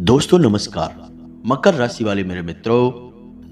दोस्तों नमस्कार। मकर राशि वाले मेरे मित्रों,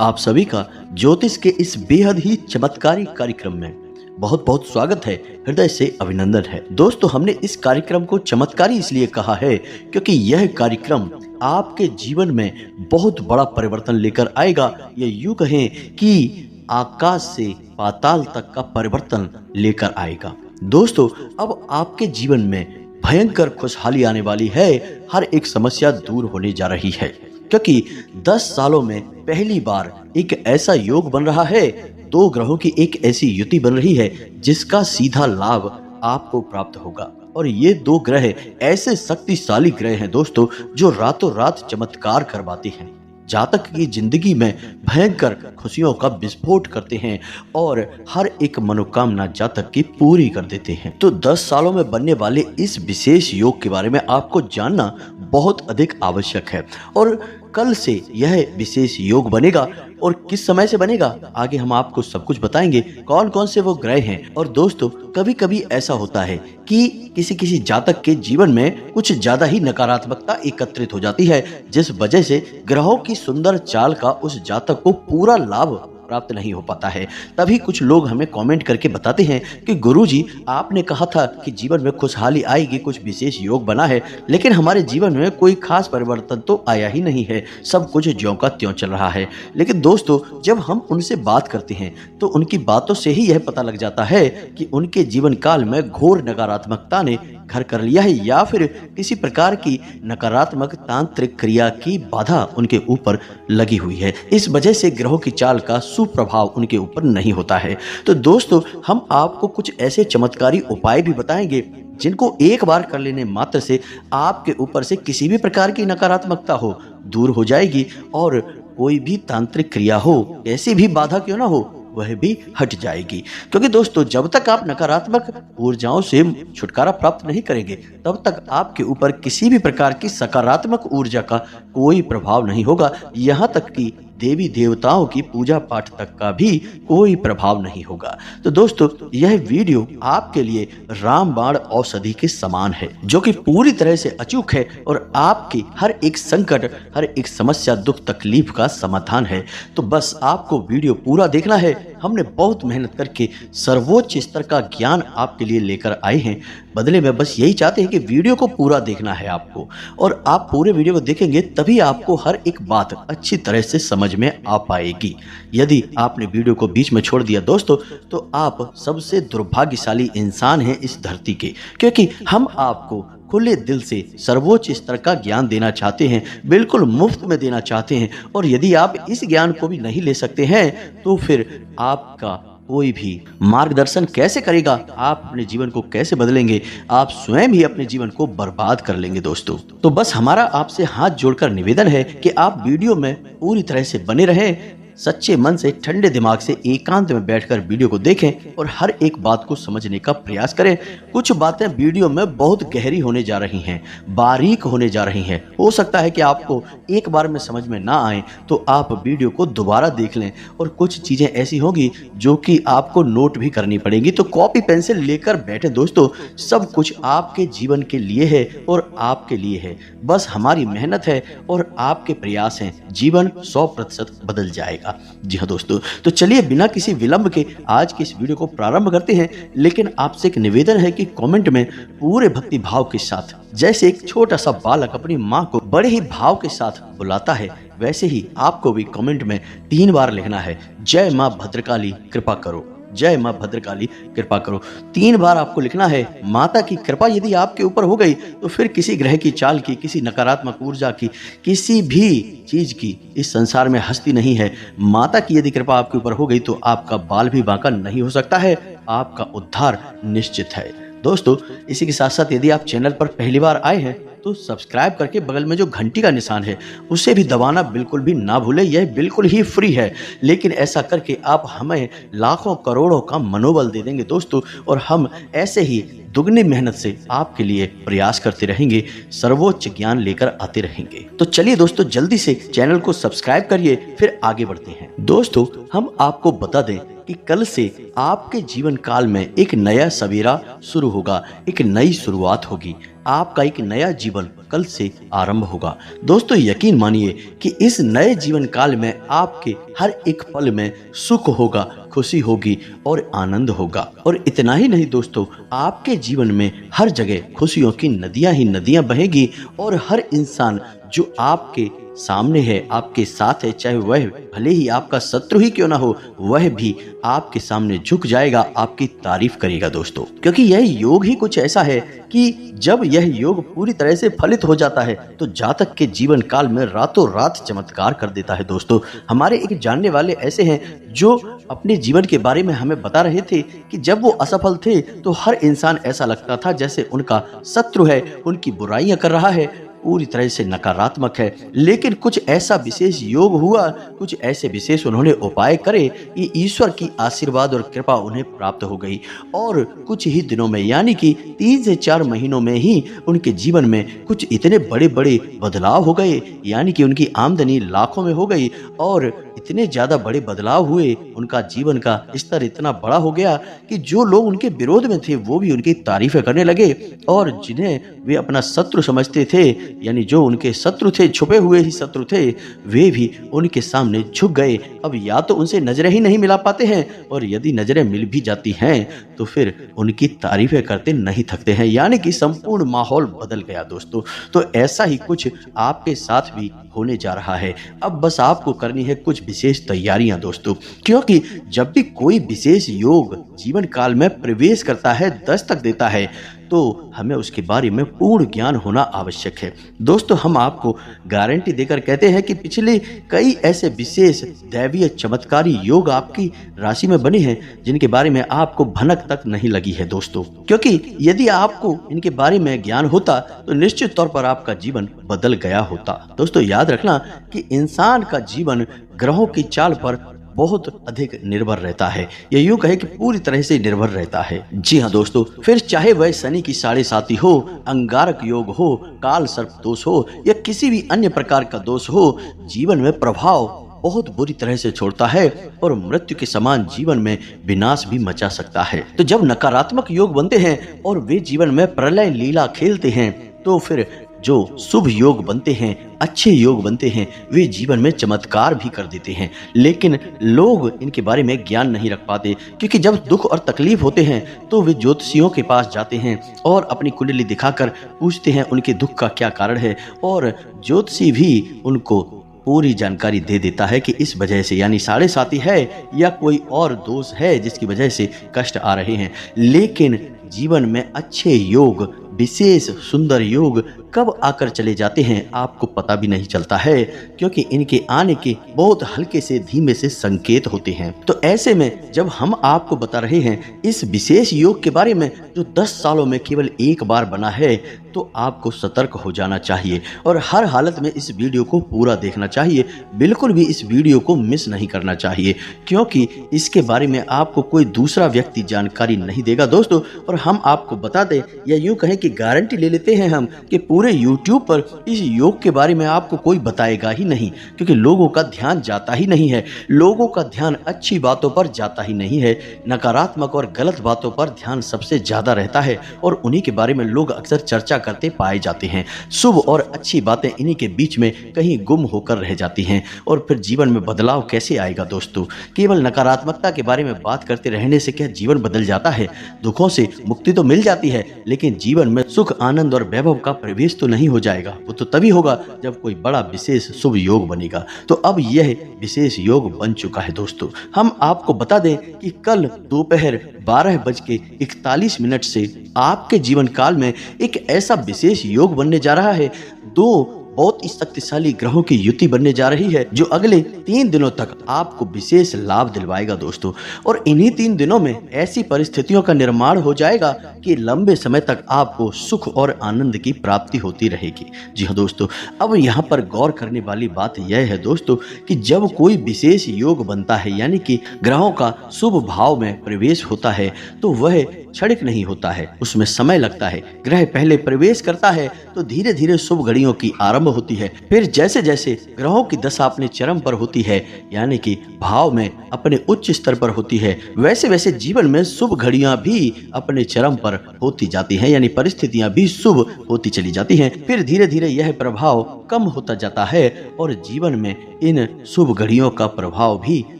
आप सभी का ज्योतिष के इस बेहद ही चमत्कारी कार्यक्रम में बहुत बहुत स्वागत है, हृदय से अभिनंदन है। दोस्तों, हमने इस कार्यक्रम को चमत्कारी इसलिए कहा है क्योंकि यह कार्यक्रम आपके जीवन में बहुत बड़ा परिवर्तन लेकर आएगा। ये यूं कहें कि आकाश से पाताल तक का परिवर्तन लेकर आएगा। दोस्तों, अब आपके जीवन में भयंकर खुशहाली आने वाली है। हर एक समस्या दूर होने जा रही है क्योंकि 10 सालों में पहली बार एक ऐसा योग बन रहा है, दो ग्रहों की एक ऐसी युति बन रही है जिसका सीधा लाभ आपको प्राप्त होगा। और ये दो ग्रह ऐसे शक्तिशाली ग्रह हैं दोस्तों, जो रातों रात चमत्कार करवाते हैं, जातक की जिंदगी में भयंकर खुशियों का विस्फोट करते हैं और हर एक मनोकामना जातक की पूरी कर देते हैं। तो 10 सालों में बनने वाले इस विशेष योग के बारे में आपको जानना बहुत अधिक आवश्यक है। और कल से यह विशेष योग बनेगा और किस समय से बनेगा आगे हम आपको सब कुछ बताएंगे, कौन कौन से वो ग्रह हैं। और दोस्तों, कभी कभी ऐसा होता है कि किसी किसी जातक के जीवन में कुछ ज्यादा ही नकारात्मकता एकत्रित हो जाती है, जिस वजह से ग्रहों की सुंदर चाल का उस जातक को पूरा लाभ प्राप्त नहीं हो पाता है। तभी कुछ लोग हमें कमेंट करके बताते हैं कि गुरुजी, आपने कहा था कि जीवन में खुशहाली आएगी, कुछ विशेष योग बना है, लेकिन हमारे जीवन में कोई खास परिवर्तन तो आया ही नहीं है, सब कुछ ज्यों का त्यों चल रहा है। लेकिन दोस्तों, जब हम उनसे बात करते हैं तो उनकी बातों से ही यह पता लग जाता है कि उनके जीवन काल में घोर नकारात्मकता ने घर कर लिया है या फिर किसी प्रकार की नकारात्मक तांत्रिक क्रिया की बाधा उनके ऊपर लगी हुई है। इस वजह से ग्रहों की चाल का सुप्रभाव उनके ऊपर नहीं होता है। तो दोस्तों, हम आपको कुछ ऐसे चमत्कारी उपाय भी बताएंगे जिनको एक बार कर लेने मात्र से आपके ऊपर से किसी भी प्रकार की नकारात्मकता हो दूर हो जाएगी और कोई भी तांत्रिक क्रिया हो, ऐसी भी बाधा क्यों ना हो, वह भी हट जाएगी। क्योंकि दोस्तों, जब तक आप नकारात्मक ऊर्जाओं से छुटकारा प्राप्त नहीं करेंगे तब तक आपके ऊपर किसी भी प्रकार की सकारात्मक ऊर्जा का कोई प्रभाव नहीं होगा। यहाँ तक कि देवी देवताओं की पूजा पाठ तक का भी कोई प्रभाव नहीं होगा। तो दोस्तों, यह वीडियो आपके लिए रामबाण औषधि के समान है, जो कि पूरी तरह से अचूक है और आपकी हर एक संकट, हर एक समस्या, दुख तकलीफ का समाधान है। तो बस आपको वीडियो पूरा देखना है। हमने बहुत मेहनत करके सर्वोच्च स्तर का ज्ञान आपके लिए लेकर आए हैं। बदले में बस यही चाहते हैं कि वीडियो को पूरा देखना है आपको, और आप पूरे वीडियो को देखेंगे तभी आपको हर एक बात अच्छी तरह से समझ में आ पाएगी। यदि आपने वीडियो को बीच में छोड़ दिया दोस्तों, तो आप सबसे दुर्भाग्यशाली इंसान हैं इस धरती के, क्योंकि हम आपको खुले दिल से सर्वोच्च स्तर का ज्ञान देना चाहते हैं, बिल्कुल मुफ्त में देना चाहते हैं। और यदि आप इस ज्ञान को भी नहीं ले सकते हैं तो फिर आपका कोई भी मार्गदर्शन कैसे करेगा, आप अपने जीवन को कैसे बदलेंगे, आप स्वयं ही अपने जीवन को बर्बाद कर लेंगे दोस्तों। तो बस हमारा आपसे हाथ जोड़कर निवेदन है कि आप वीडियो में पूरी तरह से बने रहें, सच्चे मन से, ठंडे दिमाग से एकांत में बैठकर वीडियो को देखें और हर एक बात को समझने का प्रयास करें। कुछ बातें वीडियो में बहुत गहरी होने जा रही हैं, बारीक होने जा रही हैं। हो सकता है कि आपको एक बार में समझ में ना आए तो आप वीडियो को दोबारा देख लें, और कुछ चीजें ऐसी होंगी जो कि आपको नोट भी करनी पड़ेगी। तो कॉपी पेंसिल लेकर बैठे दोस्तों, सब कुछ आपके जीवन के लिए है और आपके लिए है। बस हमारी मेहनत है और आपके प्रयास हैं, जीवन 100% बदल जाएगा। जी हाँ दोस्तों, तो चलिए बिना किसी विलंब के आज की इस वीडियो को प्रारंभ करते हैं। लेकिन आपसे एक निवेदन है कि कमेंट में पूरे भक्ति भाव के साथ, जैसे एक छोटा सा बालक अपनी माँ को बड़े ही भाव के साथ बुलाता है, वैसे ही आपको भी कमेंट में 3 बार लिखना है, जय माँ भद्रकाली कृपा करो, जय माँ भद्रकाली कृपा करो। 3 बार आपको लिखना है। माता की कृपा यदि आपके ऊपर हो गई तो फिर किसी ग्रह की चाल की, किसी नकारात्मक ऊर्जा की, किसी भी चीज की इस संसार में हस्ती नहीं है। माता की यदि कृपा आपके ऊपर हो गई तो आपका बाल भी बांका नहीं हो सकता है, आपका उद्धार निश्चित है। दोस्तों, इसी के साथ साथ यदि आप चैनल पर पहली बार आए हैं तो सब्सक्राइब करके बगल में जो घंटी का निशान है उसे भी दबाना बिल्कुल भी ना भूलें। यह बिल्कुल ही फ्री है, लेकिन ऐसा करके आप हमें लाखों करोड़ों का मनोबल दे देंगे दोस्तों, और हम ऐसे ही दुगनी मेहनत से आपके लिए प्रयास करते रहेंगे, सर्वोच्च ज्ञान लेकर आते रहेंगे। तो चलिए दोस्तों, जल्दी से चैनल को सब्सक्राइब करिए, फिर आगे बढ़ते हैं। दोस्तों, हम आपको बता दें कि कल से आपके जीवन काल में एक नया सवेरा शुरू होगा, एक नई शुरुआत होगी। आपका एक नया जीवन कल से आरंभ होगा। दोस्तों यकीन मानिए कि इस नए जीवन काल में आपके हर एक पल में सुख होगा, खुशी होगी और आनंद होगा। और इतना ही नहीं दोस्तों, आपके जीवन में हर जगह खुशियों की नदियां ही नदियां बहेगी और हर इंसान जो आपके सामने है, आपके साथ है, चाहे वह भले ही आपका शत्रु ही क्यों ना हो, वह भी आपके सामने झुक जाएगा, आपकी तारीफ करेगा दोस्तों। क्योंकि यह योग ही कुछ ऐसा है कि जब यह योग पूरी तरह से फलित हो जाता है तो जातक के जीवन काल में रातों रात चमत्कार कर देता है दोस्तों। हमारे एक जानने वाले ऐसे हैं जो अपने जीवन के बारे में हमें बता रहे थे कि जब वो असफल थे तो हर इंसान ऐसा लगता था जैसे उनका शत्रु है, उनकी बुराइयां कर रहा है, पूरी तरह से नकारात्मक है। लेकिन कुछ ऐसा विशेष योग हुआ, कुछ ऐसे विशेष उन्होंने उपाय करे कि ईश्वर की आशीर्वाद और कृपा उन्हें प्राप्त हो गई और कुछ ही दिनों में यानी कि 3 से 4 महीनों में ही उनके जीवन में कुछ इतने बड़े बड़े बदलाव हो गए, यानी कि उनकी आमदनी लाखों में हो गई और इतने ज़्यादा बड़े बदलाव हुए, उनका जीवन का स्तर इतना बड़ा हो गया कि जो लोग उनके विरोध में थे वो भी उनकी तारीफें करने लगे और जिन्हें वे अपना शत्रु समझते थे, यानी जो उनके शत्रु थे, छुपे हुए ही शत्रु थे, वे भी उनके सामने झुक गए। अब या तो उनसे नजरें ही नहीं मिला पाते हैं और यदि नजरें मिल भी जाती हैं तो फिर उनकी तारीफें करते नहीं थकते हैं, यानी कि संपूर्ण माहौल बदल गया दोस्तों। तो ऐसा ही कुछ आपके साथ भी होने जा रहा है। अब बस आपको करनी है कुछ विशेष तैयारियां दोस्तों, क्योंकि जब भी कोई विशेष योग जीवन काल में प्रवेश करता है, दस्तक देता है, तो हमें उसके बारे में पूर्ण ज्ञान होना आवश्यक है। दोस्तों हम आपको गारंटी देकर कहते हैं कि पिछले कई ऐसे विशेष दैवीय चमत्कारी योग आपकी राशि में बने हैं जिनके बारे में आपको भनक तक नहीं लगी है दोस्तों। क्योंकि यदि आपको इनके बारे में ज्ञान होता तो निश्चित तौर पर आपका जीवन बदल गया होता। दोस्तों याद रखना कि इंसान का जीवन ग्रहों की चाल पर बहुत अधिक निर्भर रहता है, या यूं कहे कि पूरी तरह से निर्भर रहता है। जी हाँ दोस्तों, फिर चाहे वह शनि की 7.5 हो, अंगारक योग हो, काल सर्प दोष हो या किसी भी अन्य प्रकार का दोष हो, जीवन में प्रभाव बहुत बुरी तरह से छोड़ता है और मृत्यु के समान जीवन में विनाश भी मचा सकता है। तो जब नकारात्मक योग बनते हैं और वे जीवन में प्रलय लीला खेलते हैं तो फिर जो शुभ योग बनते हैं, अच्छे योग बनते हैं, वे जीवन में चमत्कार भी कर देते हैं। लेकिन लोग इनके बारे में ज्ञान नहीं रख पाते, क्योंकि जब दुख और तकलीफ होते हैं तो वे ज्योतिषियों के पास जाते हैं और अपनी कुंडली दिखाकर पूछते हैं उनके दुख का क्या कारण है, और ज्योतिषी भी उनको पूरी जानकारी दे देता है कि इस वजह से, यानी 7.5 है या कोई और दोष है जिसकी वजह से कष्ट आ रहे हैं। लेकिन जीवन में अच्छे योग, विशेष सुंदर योग कब आकर चले जाते हैं आपको पता भी नहीं चलता है, क्योंकि इनके आने के बहुत हल्के से धीमे से संकेत होते हैं। तो ऐसे में जब हम आपको बता रहे हैं इस विशेष योग के बारे में जो 10 सालों में केवल एक बार बना है, तो आपको सतर्क हो जाना चाहिए और हर हालत में इस वीडियो को पूरा देखना चाहिए। बिल्कुल भी इस वीडियो को मिस नहीं करना चाहिए, क्योंकि इसके बारे में आपको कोई दूसरा व्यक्ति जानकारी नहीं देगा दोस्तों। और हम आपको बता दें, या यूं कहें कि गारंटी ले लेते हैं हम कि पूरे YouTube पर इस योग के बारे में आपको कोई बताएगा ही नहीं, क्योंकि लोगों का ध्यान जाता ही नहीं है। लोगों का ध्यान अच्छी बातों पर जाता ही नहीं है, नकारात्मक और गलत बातों पर ध्यान सबसे ज्यादा रहता है और उन्हीं के बारे में लोग अक्सर चर्चा करते पाए जाते हैं। शुभ और अच्छी बातें इन्हीं के बीच में कहीं गुम होकर रह जाती हैं और फिर जीवन में बदलाव कैसे आएगा दोस्तों। केवल नकारात्मकता के बारे में बात करते रहने से क्या जीवन बदल जाता है? दुखों से मुक्ति तो मिल जाती है, लेकिन जीवन में सुख, आनंद और वैभव का प्रवेश तो नहीं हो जाएगा। वो तो तभी होगा जब कोई बड़ा विशेष शुभ योग बनेगा। तो अब यह विशेष योग बन चुका है दोस्तों। हम आपको बता दें कि कल दोपहर 12:41 से आपके जीवन काल में एक ऐसा विशेष योग बनने जा रहा है। 2 बहुत ही शक्तिशाली ग्रहों की युति बनने जा रही है जो अगले 3 दिनों तक आपको विशेष लाभ दिलवाएगा दोस्तों। और इन्हीं 3 दिनों में ऐसी परिस्थितियों का निर्माण हो जाएगा कि लंबे समय तक आपको सुख और आनंद की प्राप्ति होती रहेगी। जी हाँ दोस्तों, अब यहाँ पर गौर करने वाली बात यह है दोस्तों कि जब कोई विशेष योग बनता है, यानी कि ग्रहों का शुभ भाव में प्रवेश होता है, तो वह क्षणिक नहीं होता है, उसमें समय लगता है। ग्रह पहले प्रवेश करता है तो धीरे धीरे शुभ घड़ियों की आरंभ होती है। फिर जैसे जैसे ग्रहों की दशा अपने चरम पर होती है, यानी कि भाव में अपने उच्च स्तर पर होती है, वैसे वैसे जीवन में शुभ घड़ियां भी अपने चरम पर होती जाती हैं, यानी परिस्थितियां भी शुभ होती चली जाती हैं। फिर धीरे धीरे यह प्रभाव कम होता जाता है और जीवन में इन शुभ घड़ियों का प्रभाव भी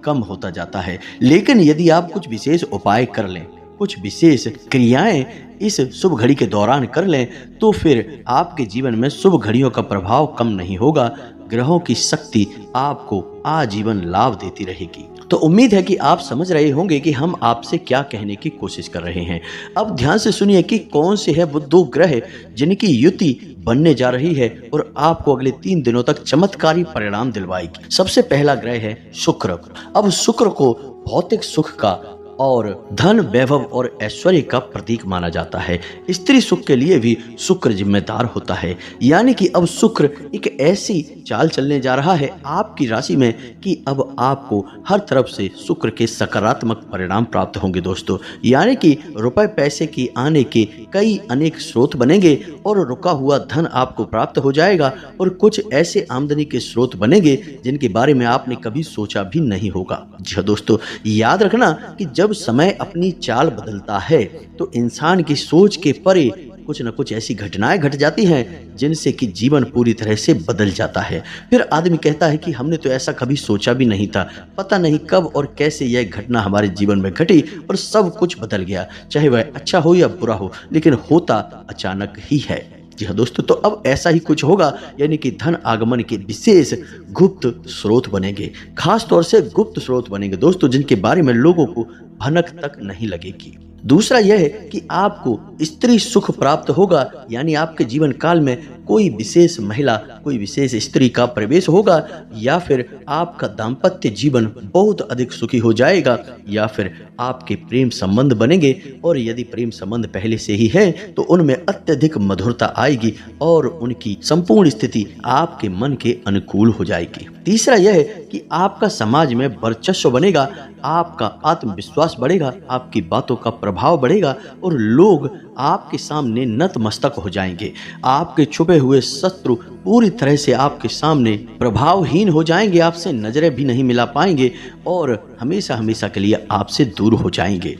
कम होता जाता है। लेकिन यदि आप कुछ विशेष उपाय कर लें, कुछ विशेष क्रियाएं इस शुभ घड़ी के दौरान कर लें, तो फिर आपके जीवन में शुभ घड़ियों का प्रभाव कम नहीं होगा। ग्रहों की शक्ति आपको आजीवन लाभ देती रहेगी। तो उम्मीद है कि आप समझ रहे होंगे कि हम आपसे क्या कहने की कोशिश कर रहे हैं। अब ध्यान से सुनिए कि कौन से है वो 2 ग्रह जिनकी युति बनने जा रही है और आपको अगले 3 दिनों तक चमत्कारी परिणाम दिलवाएगी। सबसे पहला ग्रह है शुक्र। अब शुक्र को भौतिक सुख का और धन, वैभव और ऐश्वर्य का प्रतीक माना जाता है। स्त्री सुख के लिए भी शुक्र जिम्मेदार होता है, यानी कि अब शुक्र एक ऐसी चाल चलने जा रहा है आपकी राशि में कि अब आपको हर तरफ से शुक्र के सकारात्मक परिणाम प्राप्त होंगे दोस्तों। यानी कि रुपए पैसे की आने के कई अनेक स्रोत बनेंगे और रुका हुआ धन आपको प्राप्त हो जाएगा और कुछ ऐसे आमदनी के स्रोत बनेंगे जिनके बारे में आपने कभी सोचा भी नहीं होगा। जी हाँ दोस्तों, याद रखना कि जब समय अपनी चाल बदलता है तो इंसान की सोच के परे कुछ न कुछ ऐसी घटनाएं घट जाती हैं जिनसे कि जीवन पूरी तरह से बदल जाता है। फिर आदमी कहता है कि हमने तो ऐसा कभी सोचा भी नहीं था, पता नहीं कब और कैसे यह घटना हमारे जीवन में घटी और सब कुछ बदल गया। चाहे वह अच्छा हो या बुरा हो, लेकिन होता अचानक ही है। जी हाँ दोस्तों, तो अब ऐसा ही कुछ होगा, यानी कि धन आगमन के विशेष गुप्त स्रोत बनेंगे, खास तौर से गुप्त स्रोत बनेंगे दोस्तों, जिनके बारे में लोगों को भनक तक नहीं लगेगी। दूसरा यह है कि आपको स्त्री सुख प्राप्त होगा, यानी आपके जीवन काल में कोई विशेष महिला, कोई विशेष स्त्री का प्रवेश होगा, या फिर आपका दाम्पत्य जीवन बहुत अधिक सुखी हो जाएगा, या फिर आपके प्रेम संबंध बनेंगे और यदि प्रेम संबंध पहले से ही है तो उनमें अत्यधिक मधुरता आएगी और उनकी संपूर्ण स्थिति आपके मन के अनुकूल हो जाएगी। तीसरा यह है कि आपका समाज में वर्चस्व बनेगा, आपका आत्मविश्वास बढ़ेगा, आपकी बातों का प्रभाव बढ़ेगा और लोग आपके सामने नतमस्तक हो जाएंगे। आपके छुपे हुए शत्रु पूरी तरह से आपके सामने प्रभावहीन हो जाएंगे, आपसे नजरें भी नहीं मिला पाएंगे और हमेशा हमेशा के लिए आपसे दूर हो जाएंगे।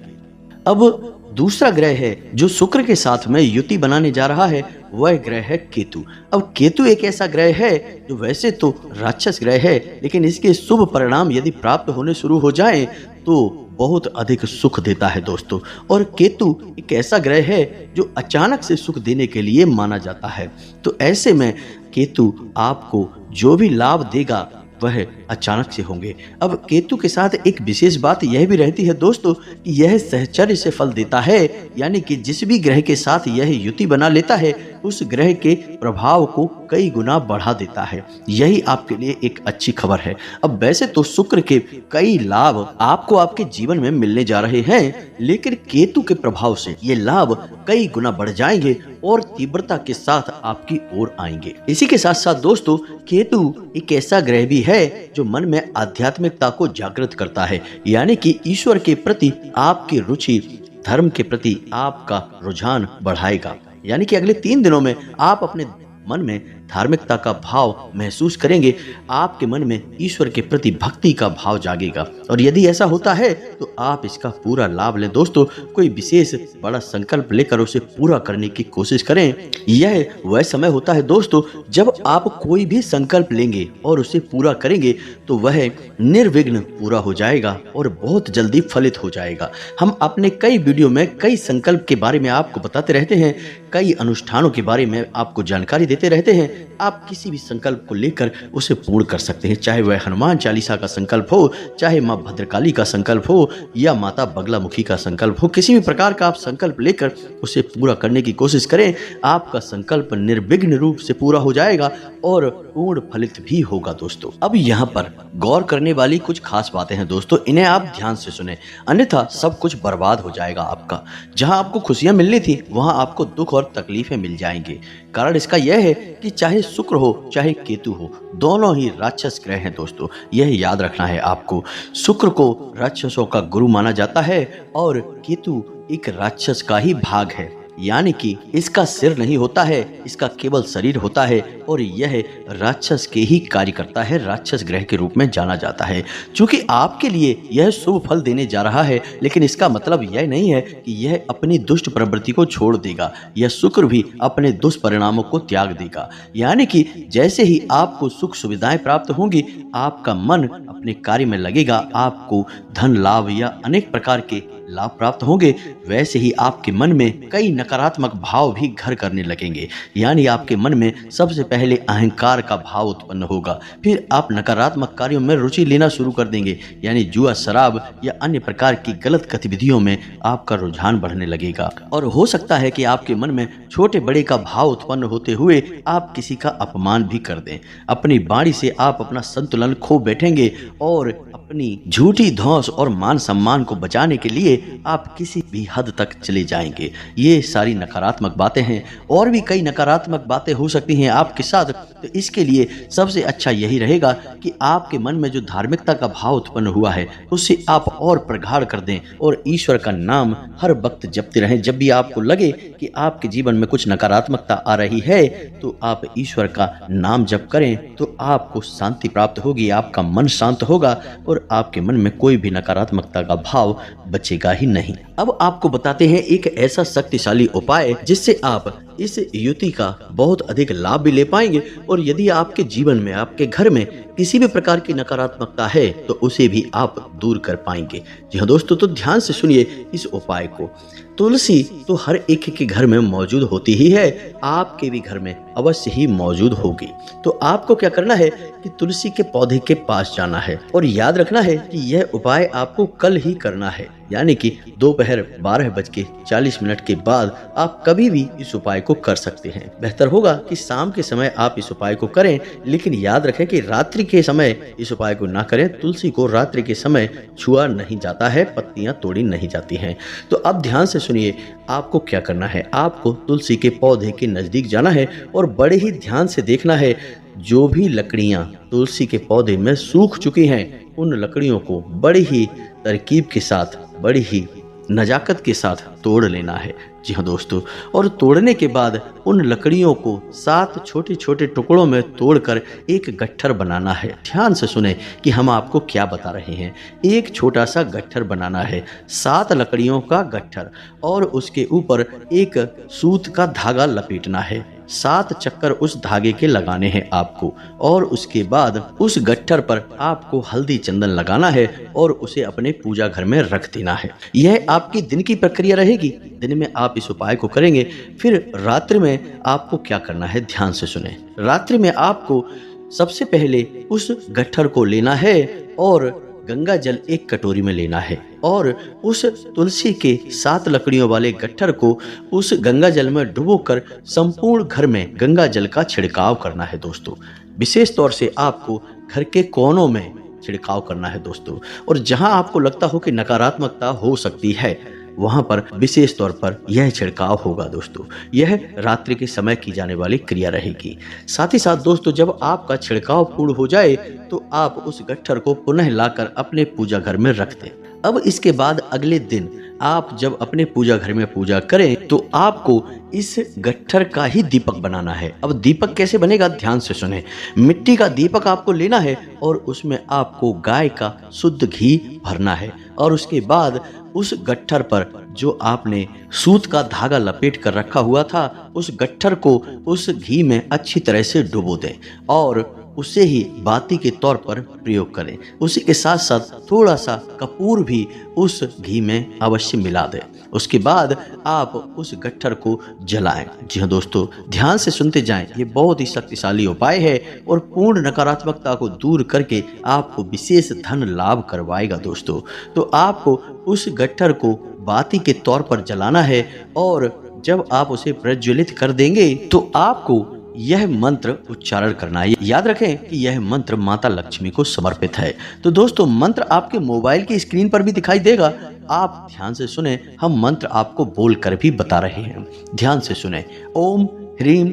अब दूसरा ग्रह है जो शुक्र के साथ में युति बनाने जा रहा है, वह ग्रह है केतु। अब केतु एक ऐसा ग्रह है जो वैसे तो राक्षस ग्रह है, लेकिन इसके शुभ परिणाम यदि प्राप्त होने शुरू हो जाएं तो बहुत अधिक सुख देता है दोस्तों। और केतु एक ऐसा ग्रह है जो अचानक से सुख देने के लिए माना जाता है। तो ऐसे में केतु आपको जो भी लाभ देगा वह अचानक से होंगे। अब केतु के साथ एक विशेष बात यह भी रहती है दोस्तों कि यह सहचर्य से फल देता है, यानी कि जिस भी ग्रह के साथ यह युति बना लेता है उस ग्रह के प्रभाव को कई गुना बढ़ा देता है। यही आपके लिए एक अच्छी खबर है। अब वैसे तो शुक्र के कई लाभ आपको आपके जीवन में मिलने जा रहे हैं, लेकिन केतु के प्रभाव से ये लाभ कई गुना बढ़ जाएंगे और तीव्रता के साथ आपकी ओर आएंगे। इसी के साथ साथ दोस्तों, केतु एक ऐसा ग्रह भी है जो मन में आध्यात्मिकता को जागृत करता है, यानी कि ईश्वर के प्रति आपकी रुचि, धर्म के प्रति आपका रुझान बढ़ाएगा। यानी कि अगले 3 दिनों में आप अपने मन में धार्मिकता का भाव महसूस करेंगे, आपके मन में ईश्वर के प्रति भक्ति का भाव जागेगा। और यदि ऐसा होता है तो आप इसका पूरा लाभ लें दोस्तों। कोई विशेष बड़ा संकल्प लेकर उसे पूरा करने की कोशिश करें। यह वह समय होता है दोस्तों जब आप कोई भी संकल्प लेंगे और उसे पूरा करेंगे तो वह निर्विघ्न पूरा हो जाएगा और बहुत जल्दी फलित हो जाएगा। हम अपने कई वीडियो में कई संकल्प के बारे में आपको बताते रहते हैं, कई अनुष्ठानों के बारे में आपको जानकारी देते रहते हैं। आप किसी भी संकल्प को लेकर उसे पूर्ण कर सकते हैं, चाहे वह हनुमान चालीसा का संकल्प हो, चाहे माँ भद्रकाली का संकल्प हो या माता बगलामुखी का संकल्प हो। किसी भी प्रकार का आप संकल्प लेकर उसे पूरा करने की कोशिश करें, आपका संकल्प निर्विघ्न रूप से पूरा हो जाएगा और पूर्ण फलित भी होगा दोस्तों। अब यहाँ पर गौर करने वाली कुछ खास बातें हैं दोस्तों, इन्हें आप ध्यान से सुने, अन्यथा सब कुछ बर्बाद हो जाएगा आपका। जहाँ आपको खुशियां मिलनी थी वहाँ आपको दुख और तकलीफें मिल जाएंगे। कारण इसका यह है कि चाहे शुक्र हो चाहे केतु हो, दोनों ही राक्षस ग्रह हैं दोस्तों। यह याद रखना है आपको। शुक्र को राक्षसों का गुरु माना जाता है और केतु एक राक्षस का ही भाग है, यानी कि इसका सिर नहीं होता है, इसका केवल शरीर होता है और यह राक्षस के ही कार्य करता है, राक्षस ग्रह के रूप में जाना जाता है। क्योंकि आपके लिए यह शुभ फल देने जा रहा है, लेकिन इसका मतलब यह नहीं है कि यह अपनी दुष्ट प्रवृत्ति को छोड़ देगा। यह शुक्र भी अपने दुष्परिणामों को त्याग देगा, यानी कि जैसे ही आपको सुख सुविधाएं प्राप्त होंगी, आपका मन अपने कार्य में लगेगा, आपको धन लाभ या अनेक प्रकार के लाभ प्राप्त होंगे, वैसे ही आपके मन में कई नकारात्मक भाव भी घर करने लगेंगे। यानी आपके मन में सबसे पहले अहंकार का भाव उत्पन्न होगा, फिर आप नकारात्मक कार्यों में रुचि लेना शुरू कर देंगे, यानी जुआ, शराब या अन्य प्रकार की गलत गतिविधियों में आपका रुझान बढ़ने लगेगा। और हो सकता है कि आपके मन में छोटे बड़े का भाव उत्पन्न होते हुए आप किसी का अपमान भी कर दें। अपनी वाणी से आप अपना संतुलन खो बैठेंगे और अपनी झूठी धौंस और मान सम्मान को बचाने के लिए आप किसी भी हद तक चले जाएंगे। ये सारी नकारात्मक बातें हैं, और भी कई नकारात्मक बातें हो सकती हैं आपके साथ। तो इसके लिए सबसे अच्छा यही रहेगा कि आपके मन में जो धार्मिकता का भाव उत्पन्न हुआ है उसे आप और प्रगाढ़ कर दें और ईश्वर का नाम हर वक्त जपते रहें। जब भी आपको लगे कि आपके जीवन में कुछ नकारात्मकता आ रही है तो आप ईश्वर का नाम जप करें, तो आपको शांति प्राप्त होगी, आपका मन शांत होगा और आपके मन में कोई भी नकारात्मकता का भाव बचेगा ही नहीं। अब आपको बताते हैं एक ऐसा शक्तिशाली उपाय जिससे आप इस युति का बहुत अधिक लाभ भी ले पाएंगे, और यदि आपके जीवन में, आपके घर में किसी भी प्रकार की नकारात्मकता है तो उसे भी आप दूर कर पाएंगे। जी हाँ दोस्तों, तो ध्यान से सुनिए इस उपाय को। तुलसी तो हर एक के घर में मौजूद होती ही है, आपके भी घर में अवश्य ही मौजूद होगी। तो आपको क्या करना है कि तुलसी के पौधे के पास जाना है और याद रखना है कि यह उपाय आपको कल ही करना है, यानी कि दोपहर 12:40 के बाद आप कभी भी इस उपाय को कर सकते हैं। बेहतर होगा कि शाम के समय आप इस उपाय को करें, लेकिन याद रखें कि रात्रि के समय इस उपाय को ना करें। तुलसी को रात्रि के समय छुआ नहीं जाता है, पत्तियां तोड़ी नहीं जाती हैं। तो अब ध्यान से सुनिए, आपको क्या करना है। आपको तुलसी के पौधे के नजदीक जाना है और बड़े ही ध्यान से देखना है, जो भी लकड़ियां तुलसी के पौधे में सूख चुकी हैं, उन लकड़ियों को बड़ी ही तरकीब के साथ, बड़ी ही नजाकत के साथ तोड़ लेना है। जी हाँ दोस्तों, और तोड़ने के बाद उन लकड़ियों को 7 छोटे छोटे टुकड़ों में तोड़कर एक गट्ठर बनाना है। ध्यान से सुने कि हम आपको क्या बता रहे हैं। एक छोटा सा गट्ठर बनाना है, 7 लकड़ियों का गट्ठर, और उसके ऊपर एक सूत का धागा लपेटना है। 7 चक्कर उस धागे के लगाने हैं आपको, और उसके बाद उस गट्ठर पर आपको हल्दी चंदन लगाना है और उसे अपने पूजा घर में रख देना है। यह आपकी दिन की प्रक्रिया रहेगी। दिन में आप इस उपाय को करेंगे। फिर रात्रि में आपको क्या करना है, ध्यान से सुने। रात्रि में आपको सबसे पहले उस गट्ठर को लेना है और गंगा जल एक कटोरी में लेना है, और उस तुलसी के 7 लकड़ियों वाले गट्ठर को उस गंगा जल में डुबोकर संपूर्ण घर में गंगा जल का छिड़काव करना है दोस्तों। विशेष तौर से आपको घर के कोनों में छिड़काव करना है दोस्तों, और जहां आपको लगता हो कि नकारात्मकता हो सकती है वहां पर विशेष तौर पर यह छिड़काव होगा दोस्तों। यह रात्रि के समय की जाने वाली क्रिया रहेगी। साथ ही साथ दोस्तों, जब आपका छिड़काव पूर्ण हो जाए तो आप उस गट्ठर को पुनः लाकर अपने पूजा घर में रख दें। अब इसके बाद अगले दिन आप जब अपने पूजा घर में पूजा करें तो आपको इस गट्ठर का ही दीपक बनाना है। अब दीपक कैसे बनेगा, ध्यान से सुने। मिट्टी का दीपक आपको लेना है और उसमें आपको गाय का शुद्ध घी भरना है, और उसके बाद उस गट्ठर पर जो आपने सूत का धागा लपेट कर रखा हुआ था, उस गट्ठर को उस घी में अच्छी तरह से डुबो दें और उसे ही बाती के तौर पर प्रयोग करें। उसी के साथ साथ थोड़ा सा कपूर भी उस घी में अवश्य मिला दें। उसके बाद आप उस गट्ठर को जलाएं। जी हाँ दोस्तों, ध्यान से सुनते जाएं। ये बहुत ही शक्तिशाली उपाय है और पूर्ण नकारात्मकता को दूर करके आपको विशेष धन लाभ करवाएगा दोस्तों। तो आपको उस गट्ठर को बाती के तौर पर जलाना है, और जब आप उसे प्रज्वलित कर देंगे तो आपको यह मंत्र उच्चारण करना है। याद रखें कि यह मंत्र माता लक्ष्मी को समर्पित है। तो दोस्तों, मंत्र आपके मोबाइल की स्क्रीन पर भी दिखाई देगा। आप ध्यान से सुने, हम मंत्र आपको बोलकर भी बता रहे हैं। ध्यान से सुने। ओम ह्रीम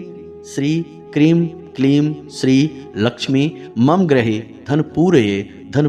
श्री क्रीम क्लीम श्री लक्ष्मी मम ग्रहे धन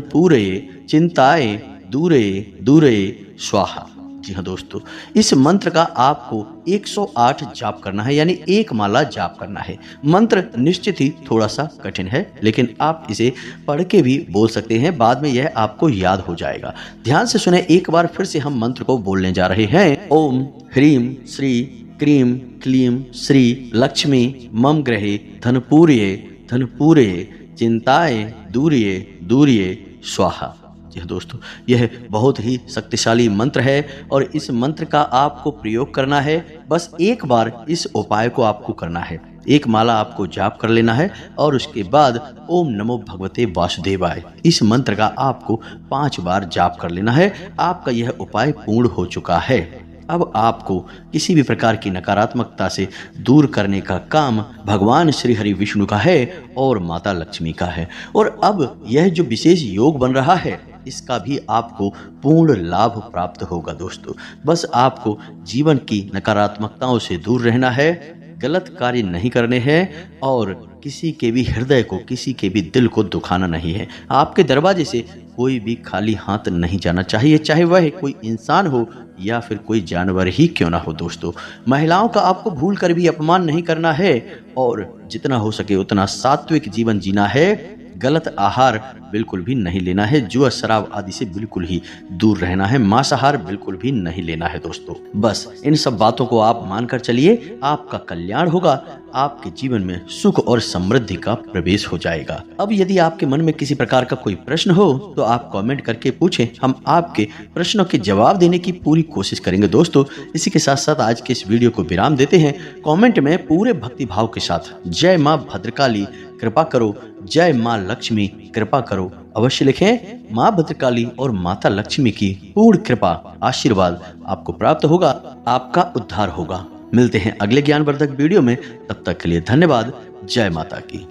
पूरये चिंताए दूरे दूरे स्वाहा। जी हाँ दोस्तों, इस मंत्र का आपको 108 जाप करना है, यानी एक माला जाप करना है। मंत्र निश्चित ही थोड़ा सा कठिन है, लेकिन आप इसे पढ़ के भी बोल सकते हैं, बाद में यह आपको याद हो जाएगा। ध्यान से सुने, एक बार फिर से हम मंत्र को बोलने जा रहे हैं। ओम ह्रीम श्री क्रीम क्लीम श्री लक्ष्मी मम ग्रहे धनपूर्ये धनपूर्ये चिंताए दूर्ये दूर्ये स्वाहा। जी हाँ दोस्तों, यह बहुत ही शक्तिशाली मंत्र है और इस मंत्र का आपको प्रयोग करना है। बस एक बार इस उपाय को आपको करना है। एक माला आपको जाप कर लेना है और उसके बाद ओम नमो भगवते वासुदेवाय इस मंत्र का आपको 5 बार जाप कर लेना है। आपका यह उपाय पूर्ण हो चुका है। अब आपको किसी भी प्रकार की नकारात्मकता से दूर करने का काम भगवान श्री हरि विष्णु का है और माता लक्ष्मी का है। और अब यह जो विशेष योग बन रहा है, इसका भी आपको पूर्ण लाभ प्राप्त होगा दोस्तों। बस आपको जीवन की नकारात्मकताओं से दूर रहना है, गलत कार्य नहीं करने हैं और किसी के भी हृदय को, किसी के भी दिल को दुखाना नहीं है। आपके दरवाजे से कोई भी खाली हाथ नहीं जाना चाहिए, चाहे वह कोई इंसान हो या फिर कोई जानवर ही क्यों ना हो दोस्तों। महिलाओं का आपको भूल कर भी अपमान नहीं करना है और जितना हो सके उतना सात्विक जीवन जीना है। गलत आहार बिल्कुल भी नहीं लेना है, जुआ शराब आदि से बिल्कुल ही दूर रहना है, मांसाहार बिल्कुल भी नहीं लेना है दोस्तों। बस इन सब बातों को आप मानकर चलिए, आपका कल्याण होगा, आपके जीवन में सुख और समृद्धि का प्रवेश हो जाएगा। अब यदि आपके मन में किसी प्रकार का कोई प्रश्न हो तो आप कमेंट करके पूछें, हम आपके प्रश्नों के जवाब देने की पूरी कोशिश करेंगे दोस्तों। इसी के साथ साथ आज के इस वीडियो को विराम देते हैं। कमेंट में पूरे भक्ति भाव के साथ जय माँ भद्रकाली कृपा करो, जय माँ लक्ष्मी कृपा करो अवश्य लिखें। माँ भद्रकाली और माता लक्ष्मी की पूर्ण कृपा आशीर्वाद आपको प्राप्त होगा, आपका उद्धार होगा। मिलते हैं अगले ज्ञानवर्धक वीडियो में, तब तक के लिए धन्यवाद। जय माता की।